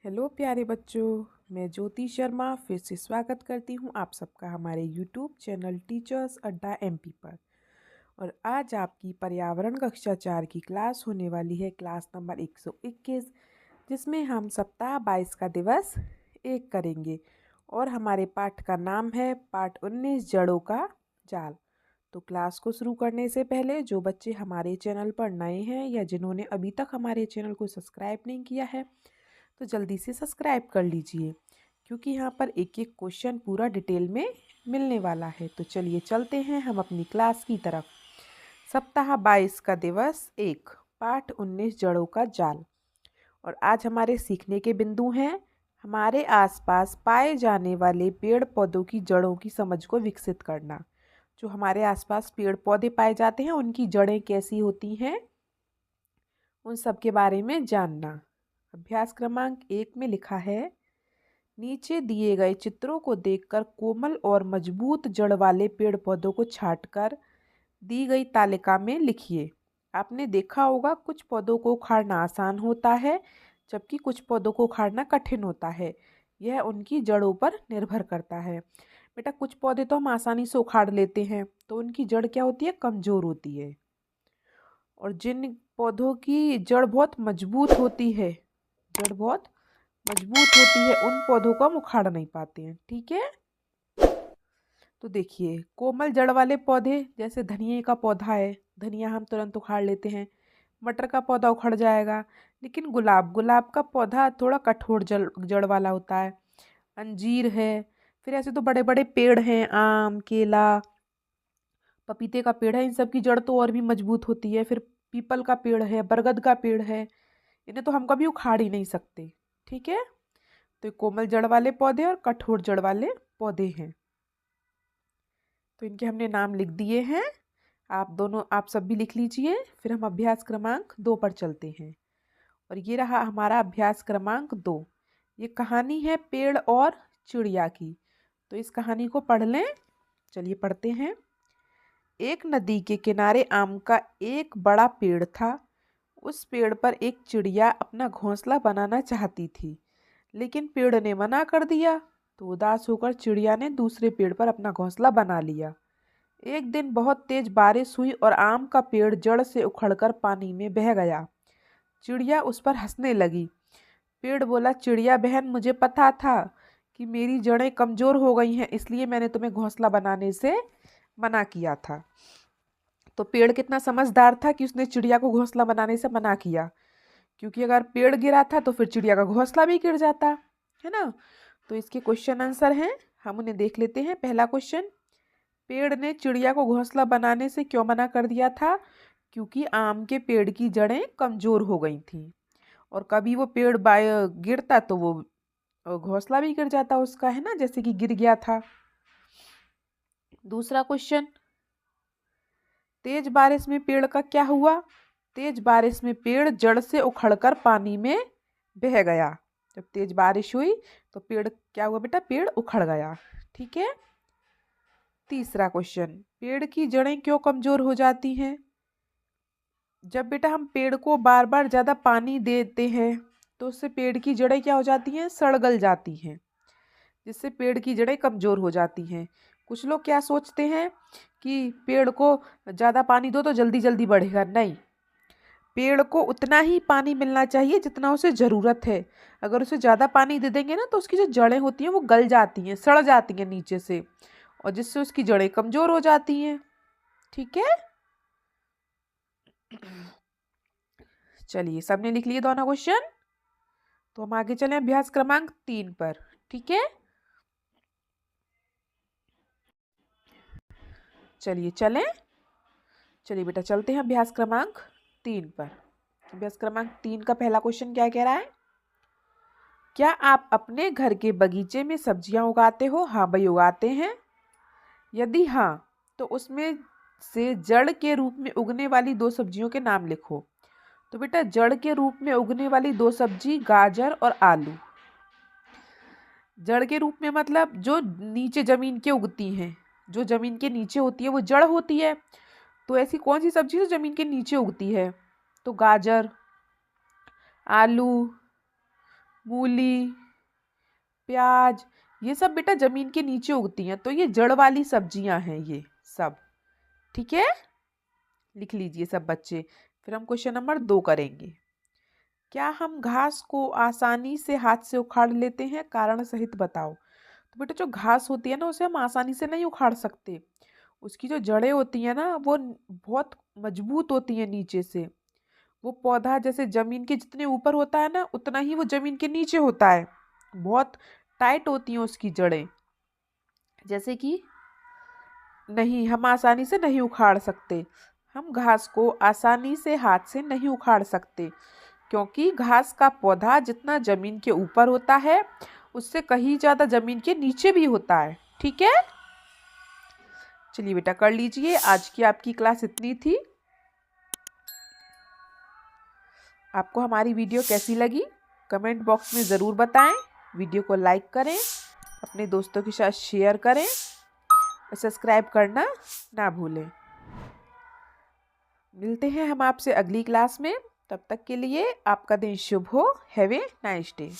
Hello प्यारे बच्चों, मैं ज्योति शर्मा फिर से स्वागत करती हूँ आप सबका हमारे यूट्यूब चैनल टीचर्स अड्डा एमपी पर। और आज आपकी पर्यावरण कक्षा 4 की क्लास होने वाली है, क्लास नंबर 121, जिसमें हम सप्ताह 22 का दिवस 1 करेंगे। और हमारे पाठ का नाम है पाठ 19 जड़ों का जाल। तो क्लास को शुरू करने से पहले जो बच्चे हमारे चैनल पर नए हैं या जिन्होंने अभी तक हमारे चैनल को सब्सक्राइब नहीं किया है तो जल्दी से सब्सक्राइब कर लीजिए, क्योंकि यहाँ पर एक एक क्वेश्चन पूरा डिटेल में मिलने वाला है। तो चलिए चलते हैं हम अपनी क्लास की तरफ। सप्ताह 22 का दिवस 1, पाठ 19 जड़ों का जाल। और आज हमारे सीखने के बिंदु हैं हमारे आसपास पाए जाने वाले पेड़ पौधों की जड़ों की समझ को विकसित करना। जो हमारे आसपास पेड़ पौधे पाए जाते हैं उनकी जड़ें कैसी होती हैं, उन सब के बारे में जानना। अभ्यास क्रमांक 1 में लिखा है, नीचे दिए गए चित्रों को देखकर कोमल और मजबूत जड़ वाले पेड़ पौधों को छांटकर दी गई तालिका में लिखिए। आपने देखा होगा कुछ पौधों को उखाड़ना आसान होता है जबकि कुछ पौधों को उखाड़ना कठिन होता है। यह उनकी जड़ों पर निर्भर करता है। बेटा कुछ पौधे तो हम आसानी से उखाड़ लेते हैं तो उनकी जड़ क्या होती है, कमजोर होती है। और जिन पौधों की जड़ बहुत मजबूत होती है, जड़ बहुत मजबूत होती है, उन पौधों को हम उखाड़ नहीं पाते हैं। ठीक है, तो देखिए कोमल जड़ वाले पौधे जैसे धनिया का पौधा है, धनिया हम तुरंत उखाड़ लेते हैं। मटर का पौधा उखड़ जाएगा, लेकिन गुलाब का पौधा थोड़ा कठोर जड़ वाला होता है। अंजीर है, फिर ऐसे तो बड़े बड़े पेड़ हैं, आम केला पपीते का पेड़ है, इन सब की जड़ तो और भी मजबूत होती है। फिर पीपल का पेड़ है, बरगद का पेड़ है, इन्हें तो हम कभी उखाड़ ही नहीं सकते। ठीक है, तो ये कोमल जड़ वाले पौधे और कठोर जड़ वाले पौधे हैं। तो इनके हमने नाम लिख दिए हैं, आप सब भी लिख लीजिए। फिर हम अभ्यास क्रमांक 2 पर चलते हैं। और ये रहा हमारा अभ्यास क्रमांक 2। ये कहानी है पेड़ और चिड़िया की, तो इस कहानी को पढ़ लें। चलिए पढ़ते हैं। एक नदी के किनारे आम का एक बड़ा पेड़ था। उस पेड़ पर एक चिड़िया अपना घोंसला बनाना चाहती थी, लेकिन पेड़ ने मना कर दिया। तो उदास होकर चिड़िया ने दूसरे पेड़ पर अपना घोंसला बना लिया। एक दिन बहुत तेज बारिश हुई और आम का पेड़ जड़ से उखड़कर पानी में बह गया। चिड़िया उस पर हंसने लगी। पेड़ बोला, चिड़िया बहन, मुझे पता था कि मेरी जड़ें कमजोर हो गई हैं, इसलिए मैंने तुम्हें घोंसला बनाने से मना किया था। तो पेड़ कितना समझदार था कि उसने चिड़िया को घोंसला बनाने से मना किया, क्योंकि अगर पेड़ गिरा था तो फिर चिड़िया का घोंसला भी गिर जाता है ना। तो इसके क्वेश्चन आंसर हैं, हम उन्हें देख लेते हैं। पहला क्वेश्चन, पेड़ ने चिड़िया को घोंसला बनाने से क्यों मना कर दिया था? क्योंकि आम के पेड़ की जड़ें कमजोर हो गई थीं और कभी वो पेड़ गिरता तो वो घोंसला भी गिर जाता उसका, है ना, जैसे कि गिर गया था। दूसरा क्वेश्चन, तेज बारिश में पेड़ का क्या हुआ? तेज बारिश में पेड़ जड़ से उखड़कर पानी में बह गया। जब तेज बारिश हुई तो पेड़ क्या हुआ बेटा? पेड़ उखड़ गया। ठीक है। तीसरा क्वेश्चन, पेड़ की जड़ें क्यों कमजोर हो जाती हैं? जब बेटा हम पेड़ को बार बार ज्यादा पानी देते हैं तो उससे पेड़ की जड़ें क्या हो जाती हैं? सड़ गल जाती हैं, जिससे पेड़ की जड़ें कमजोर हो जाती हैं। कुछ लोग क्या सोचते हैं कि पेड़ को ज्यादा पानी दो तो जल्दी जल्दी बढ़ेगा। नहीं, पेड़ को उतना ही पानी मिलना चाहिए जितना उसे ज़रूरत है। अगर उसे ज़्यादा पानी दे देंगे ना तो उसकी जो जड़ें होती हैं वो गल जाती हैं, सड़ जाती हैं नीचे से, और जिससे उसकी जड़ें कमज़ोर हो जाती हैं। ठीक है, चलिए सबने लिख लिए दोनों क्वेश्चन। तो हम आगे चलें अभ्यास क्रमांक 3 पर। ठीक है, चलिए बेटा चलते हैं अभ्यास क्रमांक 3 पर। अभ्यास क्रमांक 3 का पहला क्वेश्चन क्या कह रहा है? क्या आप अपने घर के बगीचे में सब्जियां उगाते हो? हाँ भाई, उगाते हैं। यदि हाँ तो उसमें से जड़ के रूप में उगने वाली 2 सब्जियों के नाम लिखो। तो बेटा जड़ के रूप में उगने वाली 2 सब्जी, गाजर और आलू। जड़ के रूप में मतलब जो नीचे जमीन के उगती हैं, जो जमीन के नीचे होती है वो जड़ होती है। तो ऐसी कौन सी सब्जी जो जमीन के नीचे उगती है? तो गाजर, आलू, मूली, प्याज, ये सब बेटा जमीन के नीचे उगती हैं, तो ये जड़ वाली सब्जियां हैं ये सब। ठीक है, लिख लीजिए सब बच्चे। फिर हम क्वेश्चन नंबर 2 करेंगे। क्या हम घास को आसानी से हाथ से उखाड़ लेते हैं? कारण सहित बताओ। तो बेटा जो घास होती है ना, उसे हम आसानी से नहीं उखाड़ सकते। उसकी जो जड़ें होती हैं ना, वो बहुत मजबूत होती हैं नीचे से। वो पौधा जैसे जमीन के जितने ऊपर होता है ना, उतना ही वो जमीन के नीचे होता है। बहुत टाइट होती हैं उसकी जड़ें। जैसे कि नहीं, हम आसानी से नहीं उखाड़ सकते। हम घास को आसानी से हाथ से नहीं उखाड़ सकते, क्योंकि घास का पौधा जितना जमीन के ऊपर होता है, उससे कहीं ज़्यादा जमीन के नीचे भी होता है। ठीक है, चलिए बेटा कर लीजिए। आज की आपकी क्लास इतनी थी। आपको हमारी वीडियो कैसी लगी कमेंट बॉक्स में ज़रूर बताएं। वीडियो को लाइक करें, अपने दोस्तों के साथ शेयर करें और सब्सक्राइब करना ना भूलें। मिलते हैं हम आपसे अगली क्लास में। तब तक के लिए आपका दिन शुभ हो। Have a nice day.